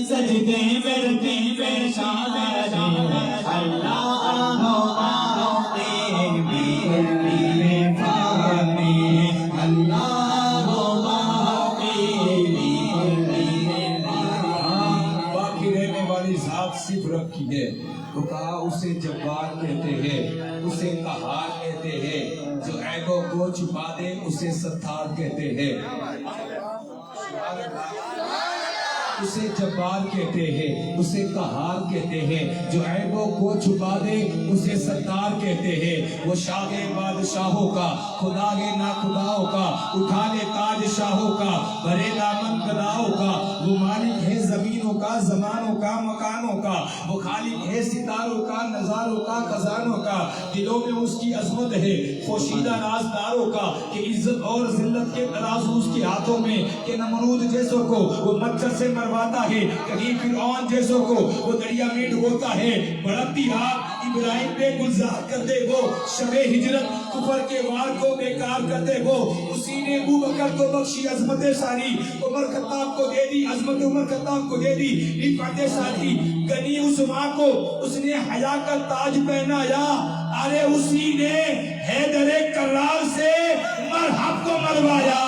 سجدے کرتے پیشان صرف رکھی ہے تو کہا اسے جبار کہتے ہیں، اسے قہار کہتے ہیں، جو عیبوں کو چھپا دے اسے ستار کہتے ہیں، اسے جبار کہتے ہیں، اسے قہار کہتے ہیں، جو عیبوں کو چھپا دے اسے ستار کہتے ہیں۔ وہ شاہ بادشاہوں کا، خدا کے ناخداؤں کا، اٹھا لے تاج شاہوں کا، بھرے دامن گداؤں کا، وہ مالک ہے زمینوں کا، زمانوں کا، مکانوں کا، وہ خالق ہے ستاروں کا، نظاروں کا، خزانوں کا، دلوں میں اس کی عظمت ہے پوشیدہ رازداروں کا، کہ عزت اور ذلت کے ترازو اس کے ہاتھوں میں، کہ نمرود جیسوں کو وہ مچھر سے مرواتا ہے، کہیں فرعون جیسوں کو وہ دریا میں ڈبوتا ہے، بڑھتی رات ابراہیم پہ گلزار کر دے وہ، شب ہجرت کفر کے وار کو بیکار کر دے وہ، اسی نے ابو بکر کو بخشی عظمت ساری، عمر خطاب کو دے دی عظمت، عمر خطاب کو دے دی رفعت ساری، غنی عثمان کو اس نے حیا کا تاج پہنایا، ارے اسی نے حیدر کرار سے مرحب کو مروایا۔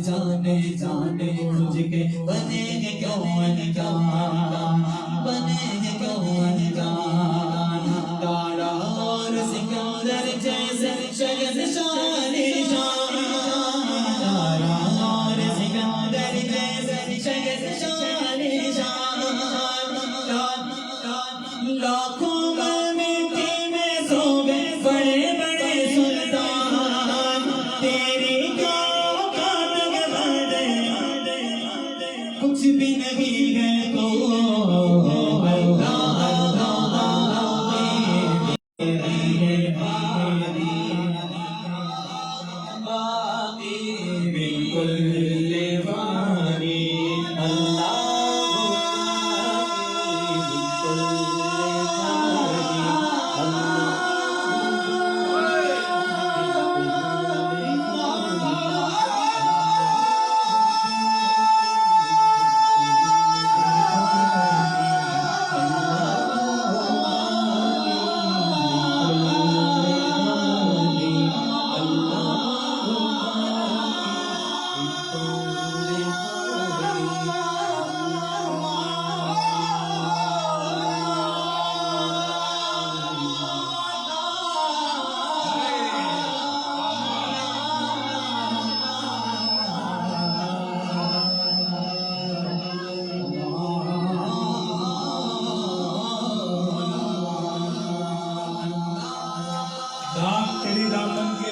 جانے جانے مجھ کے بنے گے کیوں انجان، بنے گے کیوں انجان، تارا اور سکندر جیسے شگن شانی شان، تارا اور سکندر جیسے شگن شانی شان، لاکھوں میں مٹی میں سوگے بڑے بڑے سلطان، تیری کچھ بھی نہیں ہے تو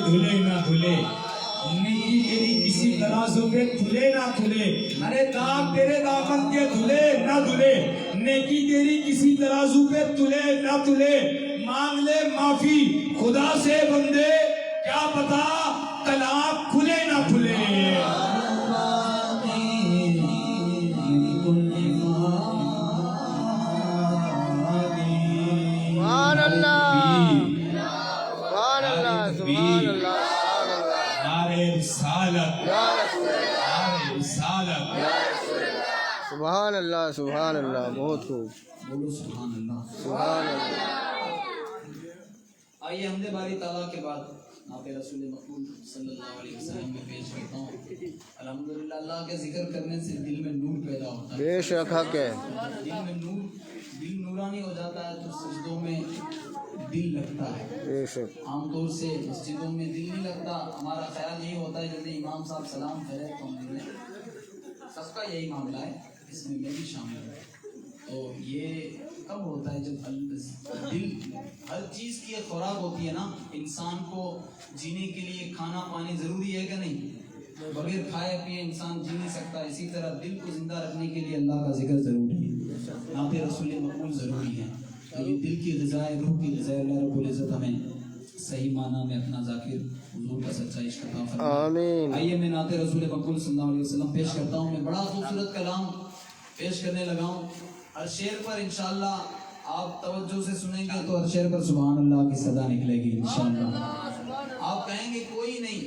دھلے نہ دھلے، نیکی تیری کسی ترازو پہ تھلے نہ تھلے، ارے داغ تیرے دامن کے دھلے نہ دھلے، نیکی تیری کسی ترازو پہ تھلے نہ تھلے، مانگ لے معافی خدا سے بندے، کیا پتا طلاق کھلے نہ کھلے۔ سبحان اللہ، سبحان اللہ، سبحان اللہ، سبحان اللہ، سبحان اللہ، بہت خوب، بولو سبحان اللہ، سبحان اللہ۔ آئیے حمد باری تعالیٰ کے بعد نعت رسول مقبول صلی اللہ علیہ وسلم میں پیش کرتا ہوں۔ الحمدللہ اللہ کے ذکر کرنے سے دل میں نور پیدا ہوتا ہے، بے شک حق ہے، دل میں نور، دل نورانی ہو جاتا ہے تو سجدوں میں دل لگتا ہے۔ بے شک عام طور سے مسجدوں میں دل نہیں لگتا، ہمارا خیال یہی ہوتا ہے جب امام صاحب سلام کرے تو ہم دل، سب کا یہی معاملہ ہے، اس میں بھی شامل ہے۔ تو یہ کب ہوتا ہے جب دل یہ خوراک ہوتی ہے نا، انسان کو جینے کے لیے کھانا پانی ضروری ہے کہ نہیں؟ بغیر کھائے پیے انسان جی نہیں سکتا، اسی طرح دل کو زندہ رکھنے کے لیے اللہ کا ذکر ضروری ہے، نعت رسول مقبول ضروری ہے۔ یہ دل کی غذا ہے، روح کی غذا ہے۔ اللہ رب العزت ہمیں صحیح معنی میں اپنا ذاکر حضور کا سچا عشق عطا فرمائے۔ آمین۔ آئیے میں نعت رسول مقبول صلی اللہ علیہ وسلم پیش کرتا ہوں۔ میں بڑا خوبصورت کلام پیش کرنے لگا ہوں، ہر شعر پر انشاءاللہ آپ توجہ سے سنیں گے تو ہر شعر پر سبحان اللہ کی صدا نکلے گی انشاءاللہ۔ آپ کہیں گے کوئی نہیں،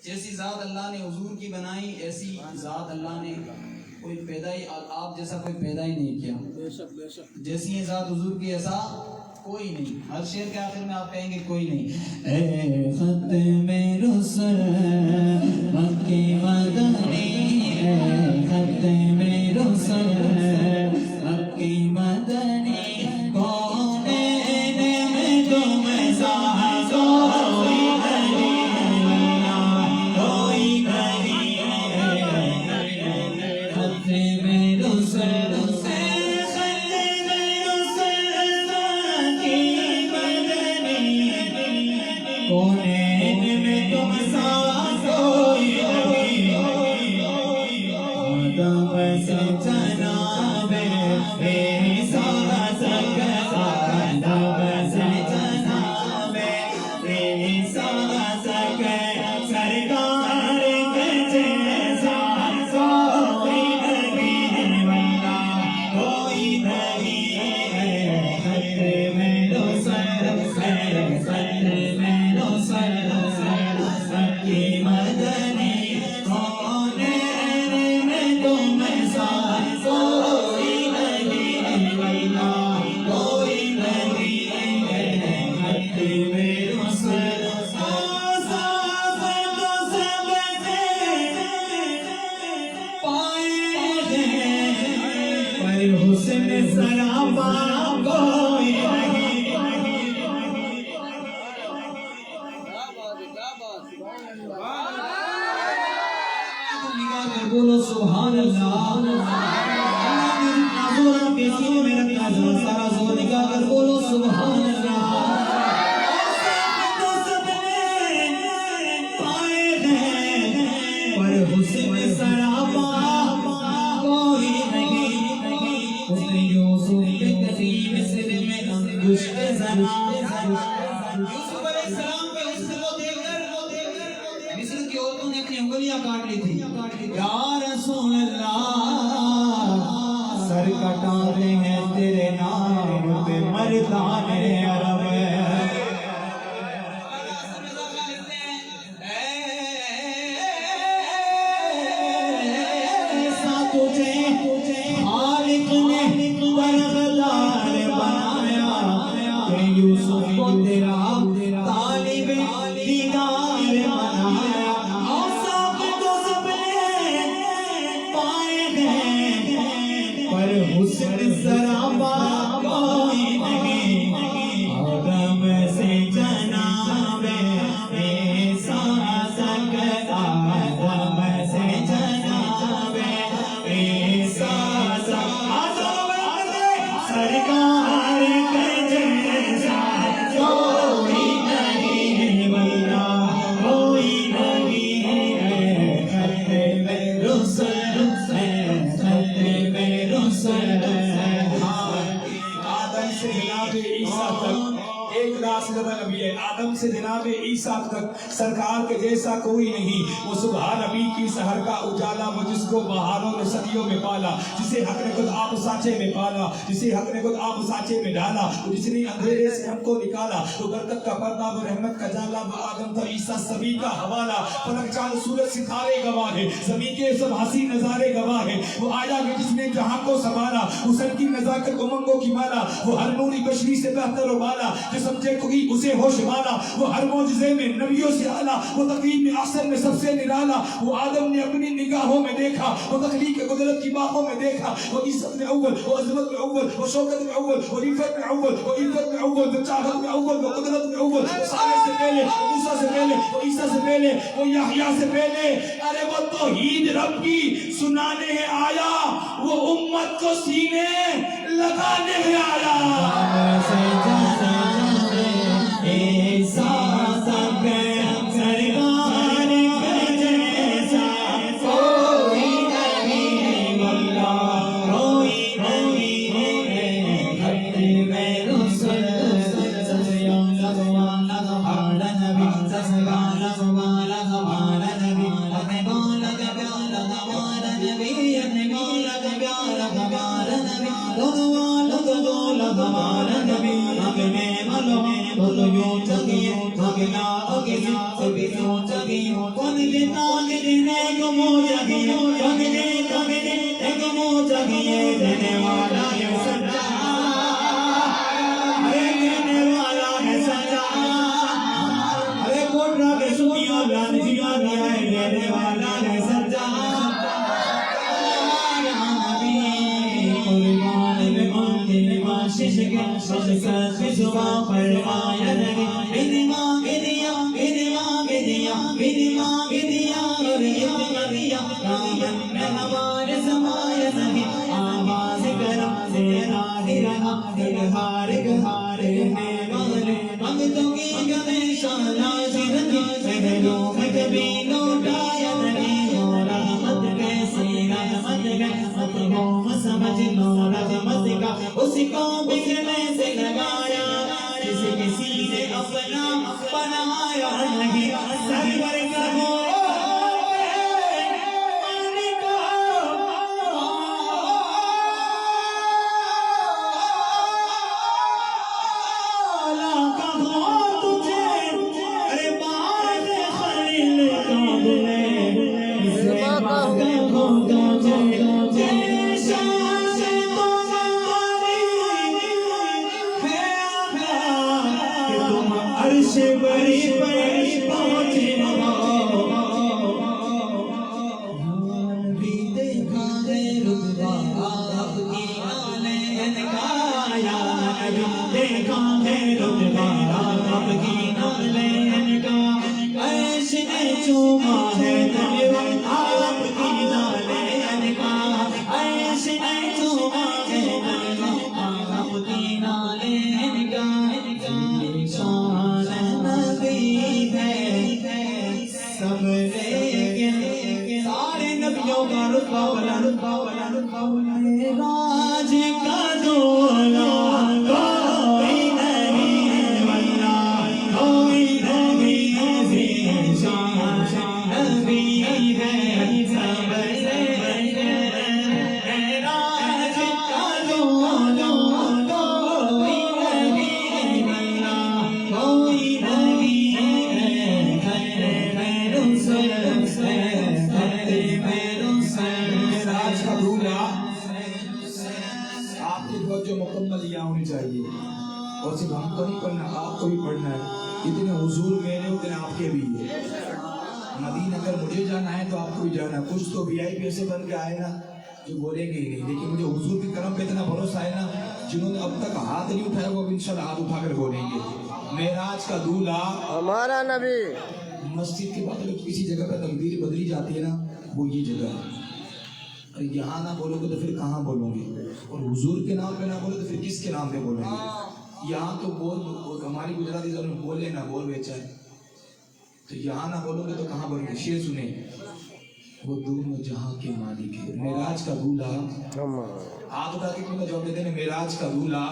جیسی ذات اللہ نے حضور کی بنائی ایسی ذات اللہ نے کوئی پیدا ہی آپ جیسا کوئی پیدا ہی نہیں کیا، جیسی ذات حضور کی ایسا کوئی نہیں۔ ہر شعر کے آخر میں آپ کہیں گے کوئی نہیں۔ اے ختم رسل مکی مدنی، اے ختم رسل مکی مدنی، کونین میں تم سا کوئی نہیں، کوئی نہیں۔ ختم رسل کونین میں تم سا کوئی نہیں، آدم سے جناب عیسیٰ تک، آدم سے جناب عیسیٰ تک، سرکار کے جیسا کوئی نہیں، کوئی نہیں ہے۔ ختم رسل ختم کی مدنی، کونین میں تم سا کوئی نہیں، کوئی نہیں ہے۔ ختم رسل پائے ہیں پر حسن سراپا کوئی نہیں۔ بولو سبحان اللہ۔ اللہ میرے سینے میں رکھنا زور، سارا زور نکال کر بولو سبحان اللہ۔ پائے ہیں پر حسن سراپا کوئی نہیں، حسن یوسف کے قریب مصر میں انگشت زنا، یوسف علیہ السلام کے حسن کو دیکھ کر مصر کی عورتوں نے اپنی انگلیاں کاٹ لی تھی۔ یا رسول اللہ سر کٹاتے ہیں تیرے نام پہ مردان عرب، ایسا تجھے خالق نے برغدار بنایا کہ یوسف کو تیرا طالب دیدار بنایا۔ پر حسن سراپا کوئی نہیں، آدم سے جناب عیسیٰ تک، آدم سے جناب عیسیٰ تک، سرکار کے جیسا کوئی نہیں، کوئی نہیں ہے۔ ختم رسل آدم سے جناب عیسیٰ تک، ایک لاکھ زیادہ نبی ہے، آدم سے جناب عیسیٰ تک سرکار کے جیسا کوئی نہیں۔ وہ صبح نبی کی سحر کا اجالا، وہ جس کو بہاروں نے صدیوں میں پالا، جسے حق نے خود آپ سانچے میں پالا، جسے حق نے خود آپ سانچے میں ڈالا، جس نے اندھیرے سے ہم کو نکالا، وہ برکت کا پردہ، وہ رحمت کا جالا، وہ آدم تھا عیسیٰ سبھی کا حوالہ۔ فلک چاند سورج ستارے گواہ ہے، زمین کے سب حسین نظارے گواہ ہے۔ وہ آیا کہ جس نے جہاں کو سنبھالا، حسن کی نزاکت امنگوں کی مالا، وہ ہر نوری بشری سے بہتر و بالا، جو سمجھے کوئی اسے ہوش والا، وہ ہر معجزے میں نبیوں سے اعلیٰ، وہ تقویم میں احسن میں سب سے نرالا۔ وہ آدم نے اپنی نگاہوں میں دیکھا، وہ تخلیق قدرت کی باہوں میں دیکھا، وہ عزت میں اول، وہ عظمت میں اول، وہ شوکت میں اول، وہ عفت میں اول، وہ عفت میں اول، وہ چاہت میں اول، وہ قدرت میں اول، وہ صالح سے پہلے، وہ موسیٰ سے پہلے، وہ عیسیٰ سے پہلے، وہ یحییٰ سے پہلے۔ ارے وہ توحید رب کی سنانے ہے آیا، وہ امت کو سینے لگانے ہے آیا۔ اگنا اگنا بھی سوچ بھی کون دینا دینے کو موجہ بھی کون دیتا دینے کو موجہ بھی دینے والا ہے سچا دینے والا ہے سچا ارے کوٹرا کے سنیوں لان جیوا دیا ہے دینے والا ہے سچا قربان میں ان دل باشش کے ششکت زباں پر آیا نبی بدماغ دیا بدماغ دیا بدماغ دیا اور اتنا دیا کامن میں ہمارے سمایا نبی آواز کرم تیرا ہی رہا دل ہار گھار میں مغرے مغتوں کی گمیشہ نازی رہی پہلوں میں کبھی لوٹایا نبی اور رحمت کیسی رحمت رحمت ہو سمجھ لو رحمت کا اس کو بکھرنے سے لگایا جس کسی نے اپنا بنایا نہیں سرور کرو عرش بری بری پہنچے بھی دیکھا ہے رتبہ آپ کی نالین کا یا نبی دیکھا ہے رتبہ آپ کی نالین کا عرش نے چوما ہے نبی آپ کی نالین کا عرش نے چوما ہے نبی آپ کی نالین کا سارے نبیوں کا رتبہ راج کا دولا کوئی نہیں واللہ کوئی نہیں شان نبی ہے سب سے راج کا دولا کوئی نہیں واللہ کوئی نہیں راج کا دولہا آپ کی توجہ مکمل یہاں ہونی چاہیے اور صرف ہم کو نہیں پڑھنا آپ کو بھی پڑھنا ہے اتنے حضور میرے اتنے آپ کے بھی ہے مدینہ اگر مجھے جانا ہے تو آپ کو بھی جانا ہے کچھ تو وی آئی پی ایسے بن کے آئے نا جو بولیں گے ہی نہیں لیکن مجھے حضور کی کرم پہ اتنا بھروسہ ہے نا جنہوں نے اب تک ہاتھ نہیں اٹھایا وہ اب انشاءاللہ ہاتھ اٹھا کر بولیں گے معراج کا دولہا ہمارا نبی مسجد کے بعد اگر کسی جگہ پہ تقدیر بدلی جاتی ہے نا وہ یہ جگہ ہے یہاں نہ بولو گے تو پھر کہاں بولو گے اور حضور کے نام پہ نہ بولو تو پھر کس کے نام پہ بولیں گے یہاں تو بول ہماری گجراتی زبان میں بولے نہ بول بیچا ہے تو یہاں نہ بولو گے تو کہاں بولو گے شعر سنیں وہ دونوں جہاں کے مالک ہے معراج کا دولہا ہاتھ اٹھا کے کیوں جواب دیتے ہیں معراج کا دولہا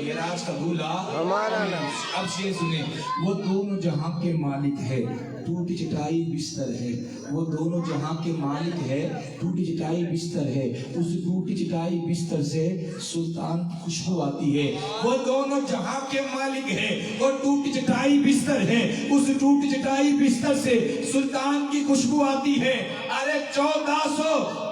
معراج کا دولہا ہمارا نبی اب شعر سنیں وہ دونوں جہاں کے مالک ہے ٹوٹی چٹائی بستر ہے وہ دونوں جہاں کے مالک ہے ٹوٹی چٹائی بستر ہے اس ٹوٹی چٹائی بستر سے سلطان کی خوشبو آتی ہے وہ دونوں جہاں کے مالک ہے اور ٹوٹی چٹائی بستر ہے اس ٹوٹی چٹائی بستر سے سلطان کی خوشبو آتی ہے ارے 1400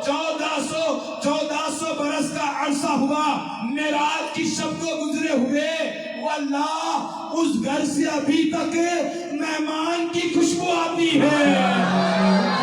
برس کا عرصہ ہوا معراج کی شب کو گزرے ہوئے واللہ اس گھر سے ابھی تک مہمان کی خوشبو آتی ہے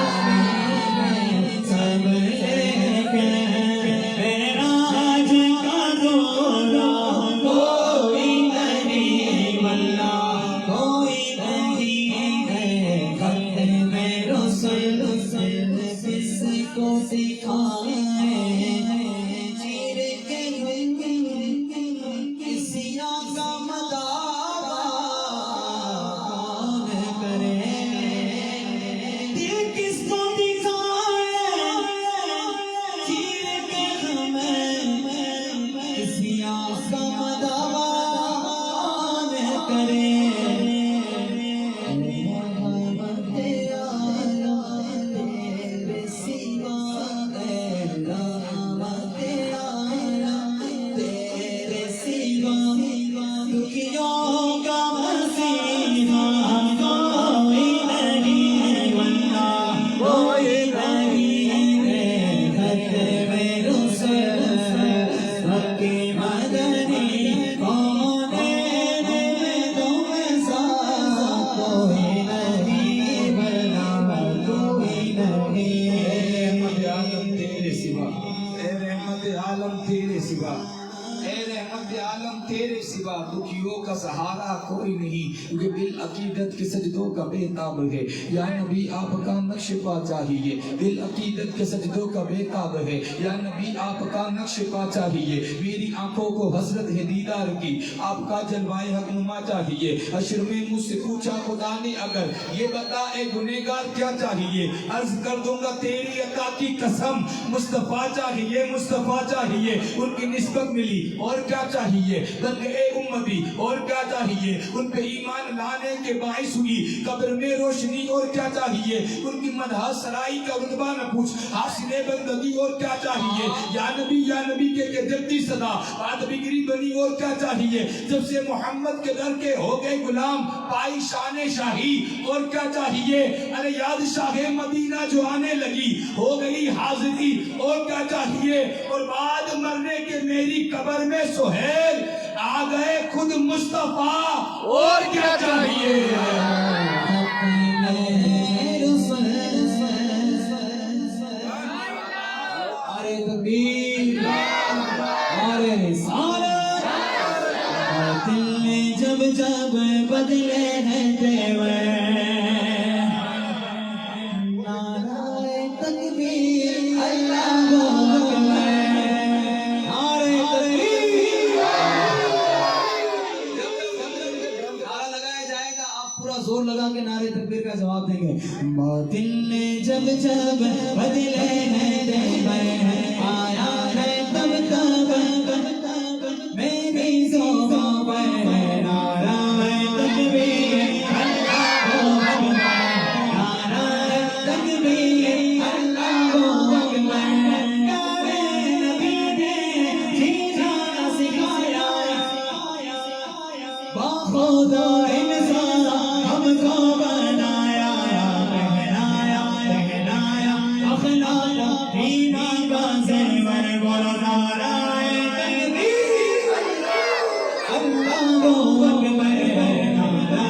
رحمت عالم تیرے سوا دکھیوں کا سہارا کوئی نہیں، یہ بالعقیدت کے سجدوں کا بےتاب ہے، یا نبی آپ کا نقش پا چاہیے، بالعقیدت کے سجدوں کا بےتاب ہے، یا نبی آپ کا نقش پا چاہیے، میری آنکھوں کو حسرت ہے دیدار کی، آپ کا جلوائے حق نما چاہیے، حشر میں مجھ سے پوچھا خدا نے اگر یہ بتا اے گنہگار کیا چاہیے، عرض کر دوں گا تیری عطا کی قسم، مصطفیٰ چاہیے، مصطفیٰ چاہیے، ان کی نسبت ملی اور کیا چاہیے، بن گئے امتی اور کیا چاہیے، ان پہ ایمان لانے کے باعث ہوئی قبر میں روشنی اور کیا چاہیے، ان کی مدح سرائی کا رتبہ نہ پوچھ حاصل بندگی اور کیا چاہیے، یا نبی کے جلدی صدا بعد بگری بنی اور کیا چاہیے، جب سے محمد کے در کے ہو گئے غلام پائی شان شاہی اور کیا چاہیے، ارے یاد شاہ مدینہ جو آنے لگی ہو گئی حاضری اور کیا چاہیے، اور بعد مرنے کے میری قبر میں سہیل آ گئے خود مصطفیٰ اور کیا چاہیے۔ ارے تکبیر، ارے رسالت، دل نے جب جب بدلے ہیں دیوے، نعرہ تکبیر اللہ اکبر، نعرہ تکبیر۔ نعرہ لگایا جائے گا، آپ پورا زور لگا کے نعرہ تکبیر کا جواب دیں گے۔ باطل نے جب جب بدلے ہیں دیوے، آیا ہے تب تب میری زبان پہ نعرہ تکبیر اللہ اکبر، نعرہ تکبیر اللہ اکبر۔ پیارے نبی نے جینا سکھایا، باخدا انسان ہم کو بنایا، پہنایا اخلاق ایمان کا زیور، بولو نعرہ تکبیر اللہ اکبر، نعرہ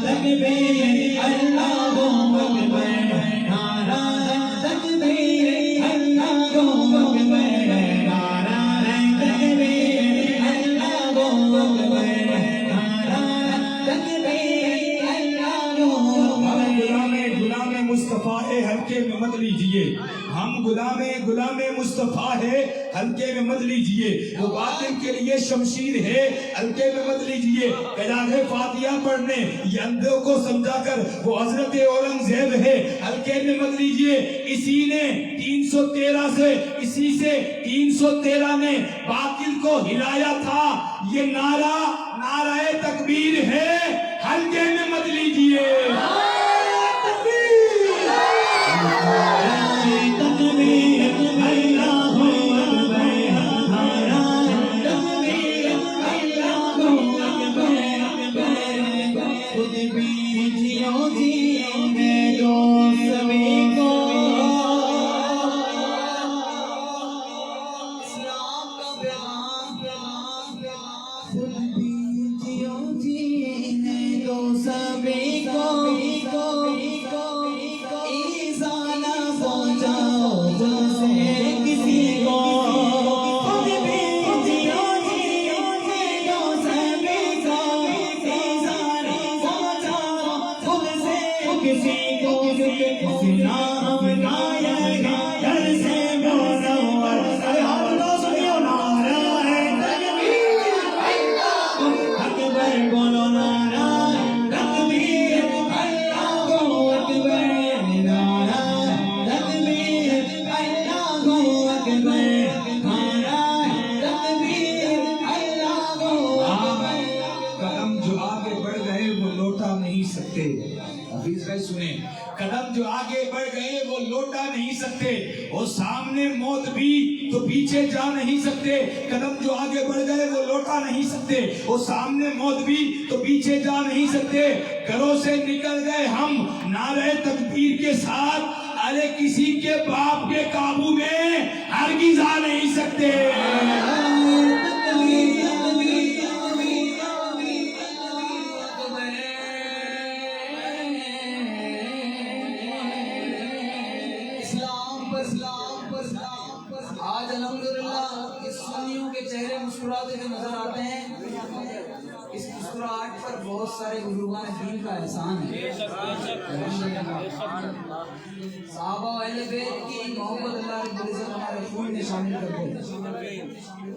تکبیر اللہ اکبر، نعرہ تکبیر اللہ اکبر، نعرہ تکبیر اللہ اکبر، نعرہ تکبیر اللہ اکبر۔ غلام مصطفیٰ ہے ہلکے میں مت لیجئے، ہم غلام مصطفیٰ ہے ہلکے میں مت لیجئے، وہ باطل کے لیے شمشیر ہے ہلکے میں مت لیجئے، قیاد فاتحہ پڑھنے یہ اندھوں کو سمجھا کر وہ حضرت اورنگزیب ہے ہلکے میں مت لیجئے، اسی نے 313 نے باطل کو ہلایا تھا، یہ نعرہ تکبیر ہے ہلکے میں مت لیجئے۔ قدم جو آگے بڑھ گئے وہ لوٹا نہیں سکتے، وہ سامنے موت بھی تو پیچھے جا نہیں سکتے، قدم جو آگے بڑھ گئے وہ لوٹا نہیں سکتے، وہ سامنے موت بھی تو پیچھے جا نہیں سکتے، گھروں سے نکل گئے ہم نعرہ تکبیر کے ساتھ، ارے کسی کے باپ کے قابو میں ہرگز آ نہیں سکتے۔ آج الحمدللہ اس سنیوں کے چہرے مسکراتے ہوئے نظر فرماتے ہیں اس مسکراہٹ پر بہت سارے بزرگان دین کا احسان ہے. صحابہ و اہل بیت کی محبت اللہ رب العزت ہمارے خون میں شامل کر دے.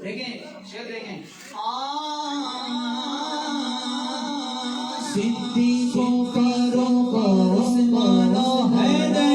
دیکھیں شعر دیکھیں. صدیقوں فاروق و عثمان و حیدر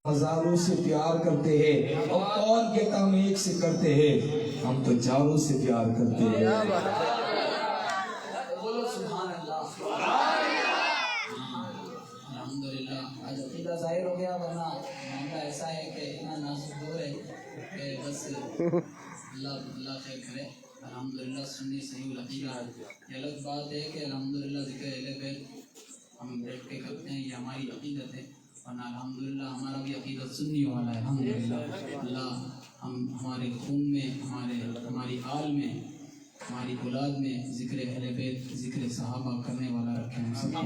ہزاروں سے پیار کرتے ہیں اور کون کے کام ایک سے کرتے ہیں. ہم تو چاروں سے پیار کرتے ہیں. بولو سبحان اللہ. الحمدللہ آج عقیدہ ظاہر ہو گیا، ورنہ معاملہ ایسا ہے کہ اتنا نازک دور ہے کہ بس اللہ خیر کرے. الحمدللہ سنی صحیح العقیدہ. یہ الگ بات ہے کہ الحمدللہ ذکر اہل بیت ہم بیٹھ کے کرتے ہیں، یہ ہماری عقیدت ہے. ورنہ الحمدللہ ہمارا بھی عقیدت سنی والا ہے. الحمدللہ اللہ ہمارے خون میں، ہماری آل میں، ہماری اولاد میں ذکر اہل بیت، ذکر صحابہ کرنے والا رکھے ہم سب کو.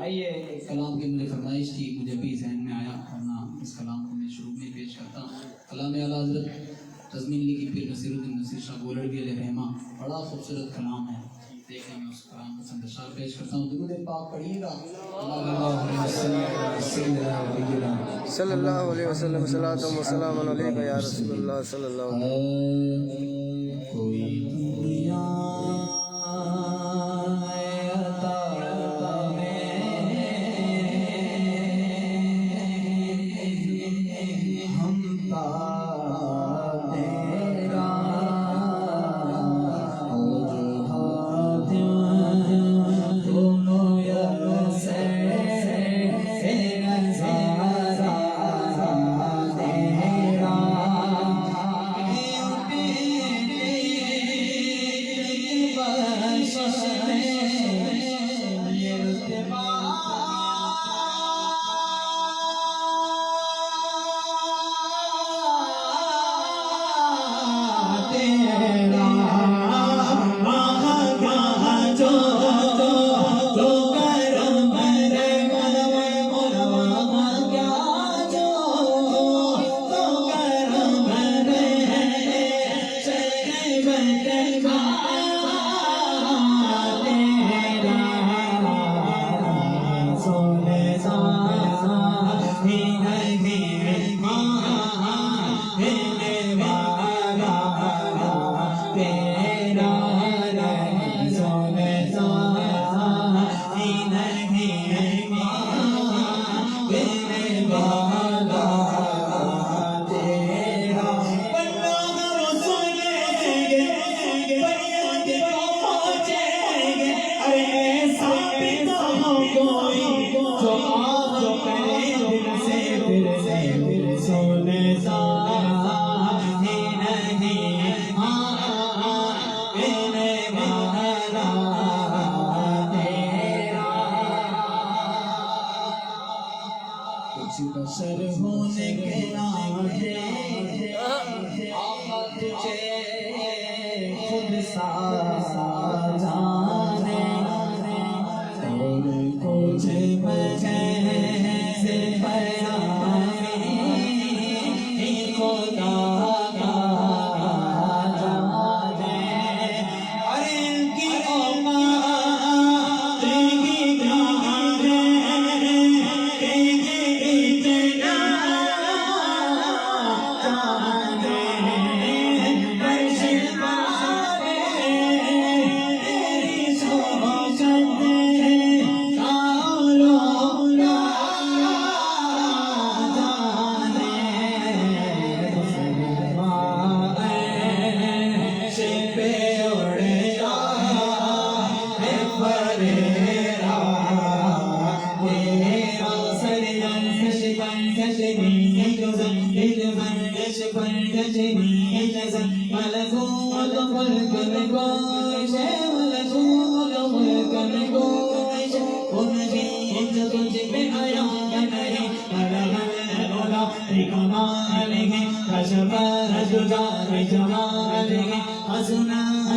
آئیے ایک کلام کی مجھے فرمائش تھی، مجھے بھی ذہن میں آیا، ورنہ اس کلام کو میں شروع میں پیش کرتا ہوں. کلام اعلیٰ حضرت تضمین لکھی پھر نصیر الدین نصیر شاہ گولڑوی علیہ رحمہ. بڑا خوبصورت کلام ہے. دیکھیں میں اس کلام کو چند اشعار پیش کرتا ہوں. درود پاک پڑھیے گا. صلی اللہ علیہ وسلم. صلاۃ و سلام علیک یا رسول اللہ صلی اللہ علیہ وسلم. کوئی دنیا بشر ہونے کے ناطے آپ تجھے خود سا جانے اور کچھ بجے سے بیانی خدا کا جانے اور ان کی اوقات کی جانے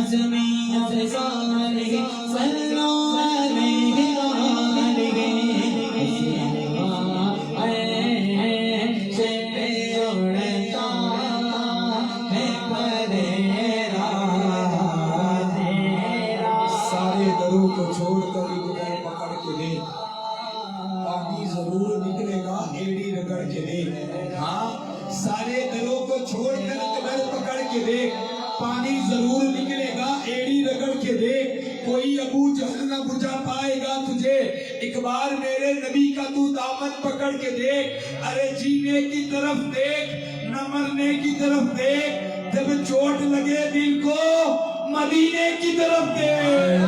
نظمی افضال صلو علیہ سارے دروں کو چھوڑ کر ایک پیر پکڑ کے دیکھ، پانی ضرور نکلے گا ایڑی رگڑ کے دیکھ۔ ہاں، سارے دروں کو چھوڑ کر ایک پیر پکڑ کے دیکھ، پانی ضرور نکلے گا ایڑی رگڑ کے دیکھ۔ کوئی ابو جہل نہ بجھا پائے گا تجھے، ایک بار میرے نبی کا تو دامن پکڑ کے دیکھ۔ ارے جینے کی طرف دیکھ، نہ مرنے کی طرف دیکھ، جب چوٹ لگے دل کو مدینے کی طرف دیکھ۔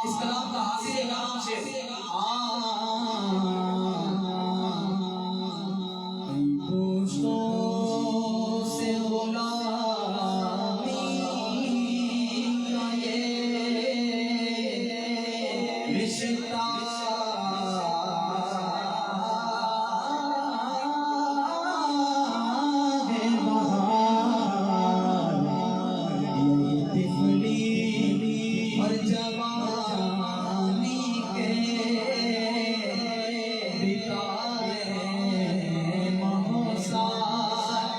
اس کلام کا حاصل ہے کلام سے پوشتوں سے غلامی کا یہ رشتہ ہے بہار، یہی طفلی اور جوانی کے بتائے مہوسار،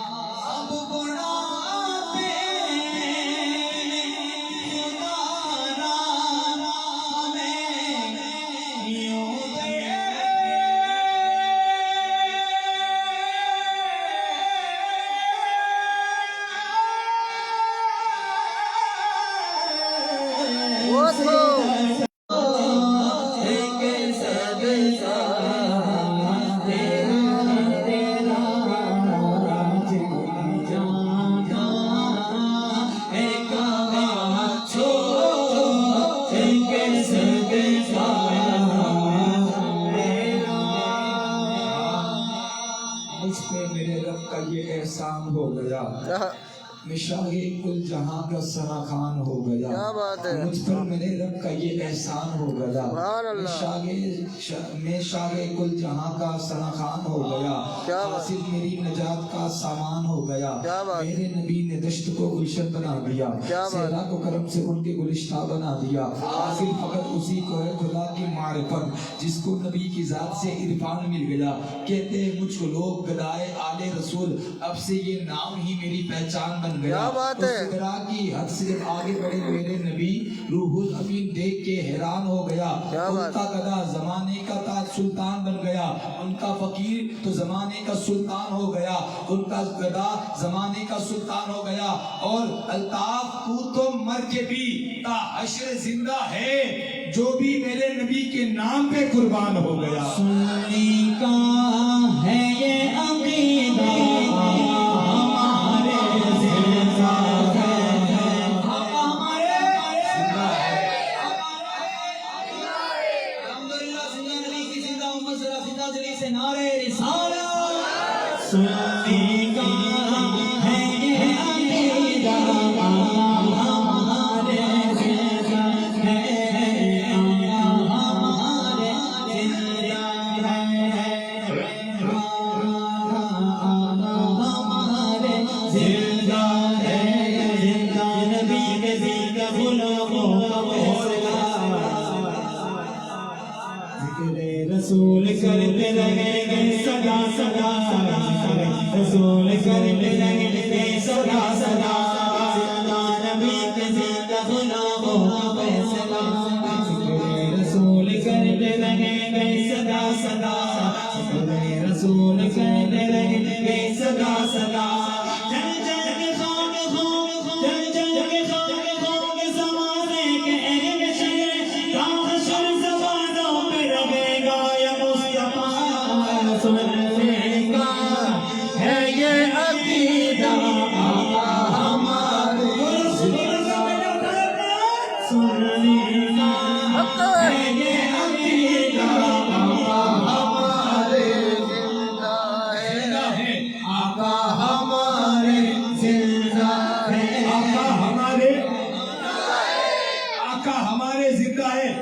اب بڑھاپے خدا را ہمیں یوں دے۔ وہ تو مجھ پہ میرے رب کا یہ احسان ہو گیا، میں شاہ کل جہاں کا ثنا خان ہو گیا۔ کیا بات ہے، مجھ پر میرے رب کا یہ احسان ہو گیا، سبحان اللہ۔ میں شاہ کل جہاں کا ثنا خان ہو گیا، کیا بات، حاصل میری نجات کا سامان ہو گیا۔ کیا بات، میرے نبی نے دشت کو گلشن بنا دیا، کیا بات، صحرا کو کرم سے ان کے گلشتہ بنا دیا۔ حاصل فقط اسی کو ہے خدا کی معرفت، جس کو نبی کی ذات سے عرفان مل گیا۔ کہتے ہیں مجھ کو لوگ گدائے آل رسول، اب سے یہ نام ہی میری پہچان بن گیا۔ کیا بات ہے، اس طرح کی حد سے جب آگے بڑھے میرے نبی، روح الامین دیکھ کے حیران ہو گیا۔ کیا ان بات، کا گدا زمانے کا تاج سلطان بن گیا، ان کا فقیر تو زمانے کا سلطان ہو گیا، ان کا گدا زمانے کا سلطان ہو گیا۔ اور الطاف تو مر کے بھی تا حشر زندہ ہے، جو بھی میرے نبی کے نام پہ قربان ہو گیا۔ سنی کا ہے یہ عقیدہ ہمارے زندہ ہے، ہمارے الحمدللہ زندہ نبی کی زندہ امت ذرا زندہ دلی سے نعرے رسالت۔ سنی کا ہے یہ عقیدہ ہمارے زندہ ہے، ہمارے زندہ ہے، ہمارے زندہ ہے، زندہ نبی کے زندہ غلاموں کا حوصلہ، ذکر رسول کرتے رہیں گے سدا سدا، رسول کرتے رہیں گے سدا سدا، زندہ نبی کے زندہ غلاموں کا فیصلہ، ذکر رسول کرتے رہیں گے سدا سدا، ذکر رسول کرتے رہیں گے سدا سدا۔ جل جل کے خاک خاک، جل جل کے خاک خاک زمانے کے اہل شہر، راہ شر زبانوں پہ رہے گا یا مصطفیٰ، سننے کا ہے یہ عقیدہ ہمارے زندہ ہے، سننے کا ہے یہ عقیدہ ہمارے زندہ ہے، زندہ ہے، آقا ہمارے زندہ ہے، آقا ہمارے زندہ ہے۔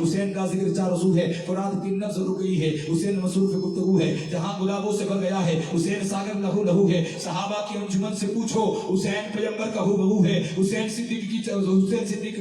حسین کا ذکر چار رسول ہے، فرات کی نفس رک گئی ہے، حسین مصروف گفتگو ہے، جہاں گلابوں سے بھر گیا ہے، حسین ساگر لہو لہو ہے، صحابہ کی انجمن سے پوچھو حسین پیغمبر کا ہو بہو ہے، حسین صدیق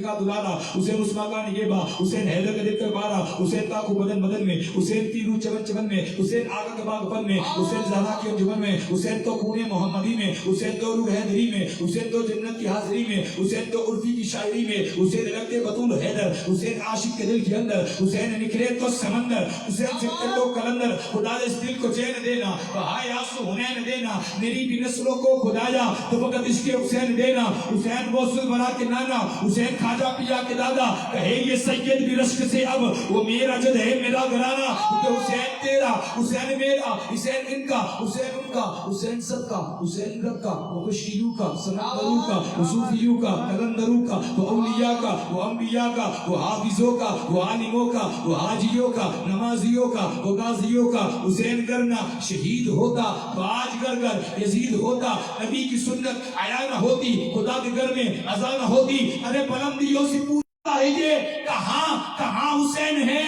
کا دلالا، حسین عثمان کا نگہباں، حسین حیدر کا دل کا بارہ، حسین کا خوب بدن بدن میں، حسین کی روح چمن چمن میں، حسین آگا کے باغ پن میں، حسین زہرا کی انجمن میں، حسین تو خون محمدی میں، حسین تو روح حیدری میں، حسین تو جنت کی حاضری میں، حسین تو عرفی کی شاعری میں، حسین لگتے بطول حیدر، حسین عاشق کے دل کے اندر، حسین نکلے تو سمندر، حسین سے تو کلندر، خدا اس دل کو چین دینا، بہائے آنسو حنین دینا، میری بھی نسلوں کو خدایا تو فقط عشق حسین دینا، حسین غوث بنا کے نانا، حسین خواجہ پیا کے دادا، کہے یہ سید بھی رشک سے اب وہ میرا جد ہے میرا گھرانہ، کہ حسین تیرا، حسین میرا، حسین ان کا، حسین ان کا، حسین سب کا، حسین رب کا، وہ خوشیوں کا، سنابروں کا، وہ صوفیوں کا، کلندروں کا، وہ اولیاء کا، وہ انبیاء کا، وہ حافظوں کا، وہ عالموں کا، وہ حاجیوں کا، نمازیوں کا، وہ غازیوں کا، حسین کرنا شہید ہوتا باج گر گر یزید ہوتا، نبی کی سنت آیا نہ ہوتی، خدا کے گھر میں اذان نہ ہوتی، ارے بلندیوں سے پوچھتا ہے یہ کہاں کہاں حسین ہے،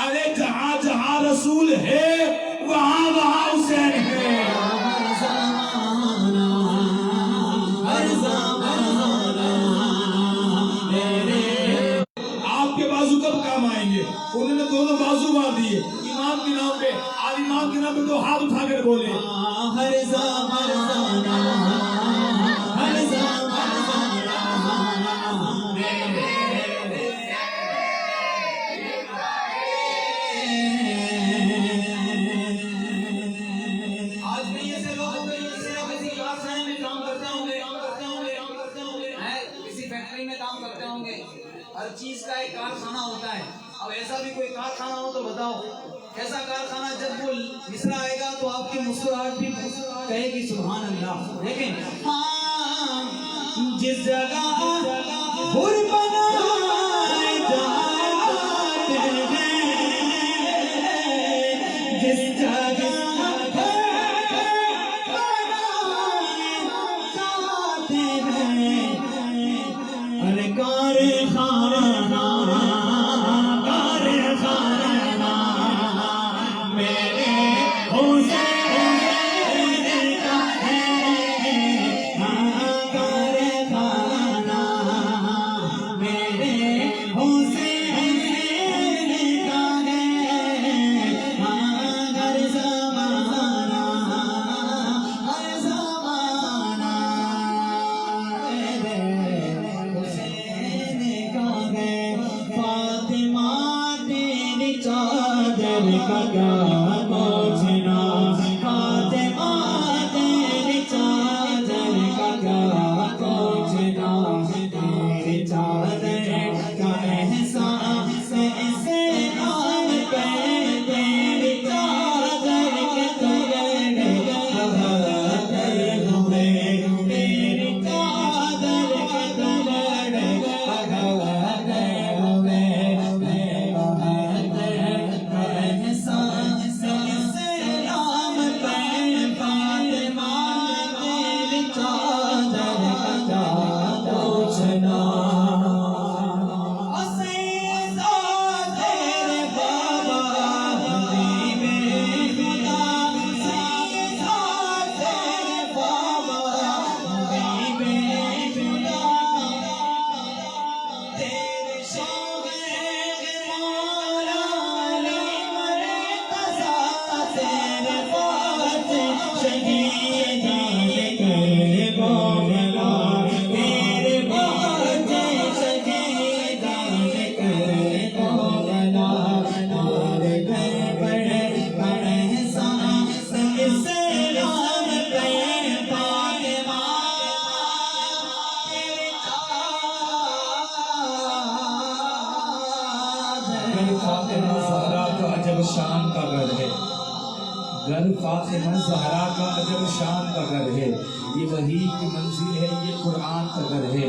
ارے جہاں جہاں رسول ہے وہاں وہاں حسین ہے، آپ کے بازو کب کام آئیں گے؟ انہوں نے دونوں بازو مار دیے، امام کے نام پہ، آل امام کے نام پہ تو ہاتھ اٹھا کر بولے ہر زمانہ ہر زمانہ آج بھی ایسے لوگ کسی کارخانے میں کام کرتے ہوں گے، کسی فیکٹری میں کام کرتے ہوں گے، ہر چیز کا ایک کارخانہ ہوتا ہے، اب ایسا بھی کوئی کارخانہ ہو تو بتاؤ ایسا کارخانہ، جب وہ مصرع آئے گا تو آپ کی مسکراہٹ بھی کہے گی سبحان اللہ، لیکن ہاں جس جگہ بر بنائے جاتے ہیں، جس جگہ شان کا گھر ہے، گھر فاطمہ زہرا کا عجب شان کا گھر ہے، یہ وحی کی منزل ہے، یہ قرآن کا گھر ہے،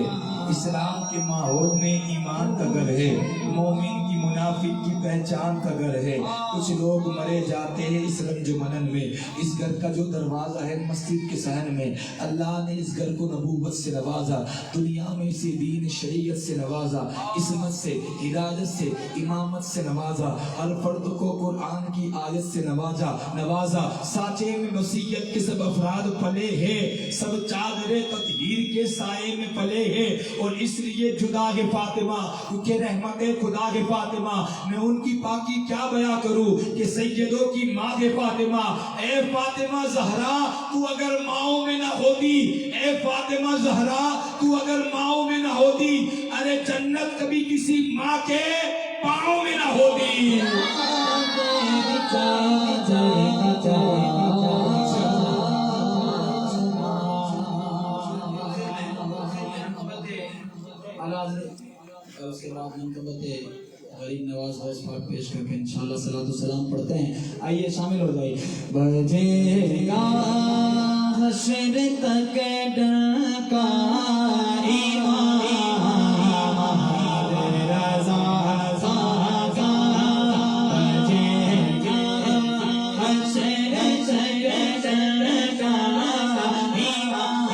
اسلام کے ماحول میں ایمان کا گھر ہے، مومن کی منافق کی پہچان کا گھر ہے۔ کچھ لوگ مرے جاتے ہیں اس رنج و منن میں۔ اس گھر کا جو دروازہ ہے مسجد کے صحن میں، اللہ نے اس گھر کو نبوت سے نوازا، دنیا میں اسے دین شریعت سے نوازا، عصمت سے، ہدایت سے، امامت سے نوازا، ہر فرد کو قرآن کی آیت سے نوازا۔ سانچے میں وصیت کے سب افراد پلے ہیں، سب چادر تطہیر کے سائے میں پلے ہیں، اور اس لیے جدا ہے فاطمہ کیونکہ رحمت خدا ہے فاطمہ۔ میں ان کی پاکی کیا بیان کروں کہ سیدوں کی ماں ہے فاطمہ۔ اے فاطمہ زہرا تو اگر ماؤں میں نہ ہوتی، اے فاطمہ زہرا تو اگر ماؤں میں نہ ہوتی، ارے جنت کبھی کسی ماں کے پاؤں میں نہ ہوتی۔ اور اس کے بعد منقبت غریب نواز غوث پاک پیش کر کے انشاءاللہ صلاۃ والسلام پڑھتے ہیں۔ آئیے شامل ہو جائیے۔ بجے گا حشر تک ڈنکا ایمان رضا کا، بجے گا حشر تک ڈنکا ایمان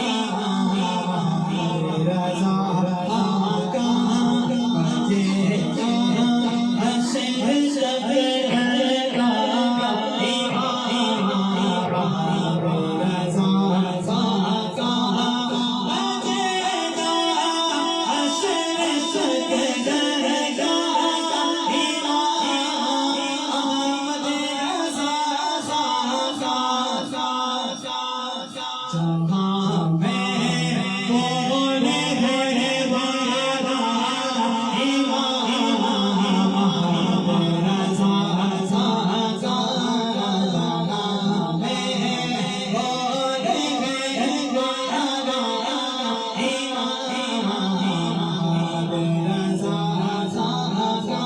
رضا کا، بجے گا حشر تک ڈنکا ایمان رضا کا، بجے گا حشر تک ڈنکا ایمان جہاں میں کون ہے وعدہ ایمان رضا کا، جہاں میں کون ہے وعدہ ایمان رضا کا۔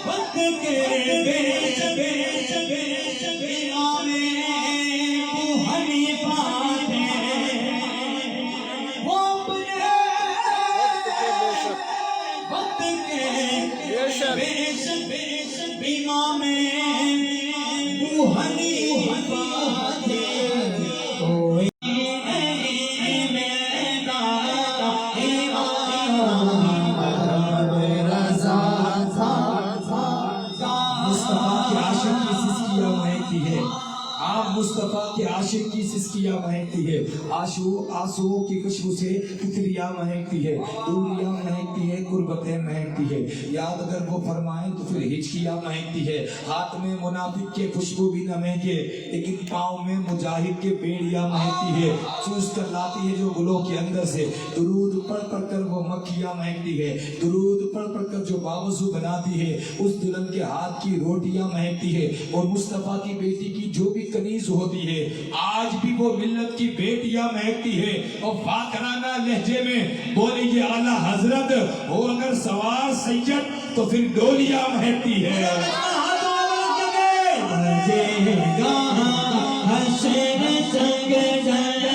وقت کے بیچ امام ابو حنیفہ تھے، وہ اپنے وقت کے بیچ امام ابو حنیفہ تھے، کوئی مصطفیٰ کے عاشق کی سسکیاں مہکتی ہے، آنسوؤں کی خوشبو سے تتریاں مہکتی ہے، دوریاں مہکتی ہے، قربتیں مہکتی ہے، یاد اگر وہ فرمائیں تو پھر ہچکیاں مہکتی ہے۔ ہاتھ میں منافق کے خوشبو بھی نہ مہکے لیکن پاؤں میں مجاہد کے بیڑیاں مہکتی ہے، چوس کر لاتی ہے جو گلوں کے اندر سے، درود پڑھ پڑھ کر وہ مکھیاں مہکتی ہے، درود پڑھ پڑھ کر جو باوضو بناتی ہے اس دلہن کے ہاتھ کی روٹیاں مہکتی ہے، اور مصطفیٰ کی بیٹی کی جو بھی کنیز ہوتی ہے آج بھی وہ ملت کی بیٹیاں مہکتی ہے، اور فاخرانہ لہجے میں بولے یہ اعلیٰ حضرت ہو اگر سوار سید تو پھر ڈولیاں مہکتی ہے۔ بجے گا حشر تک ڈنکا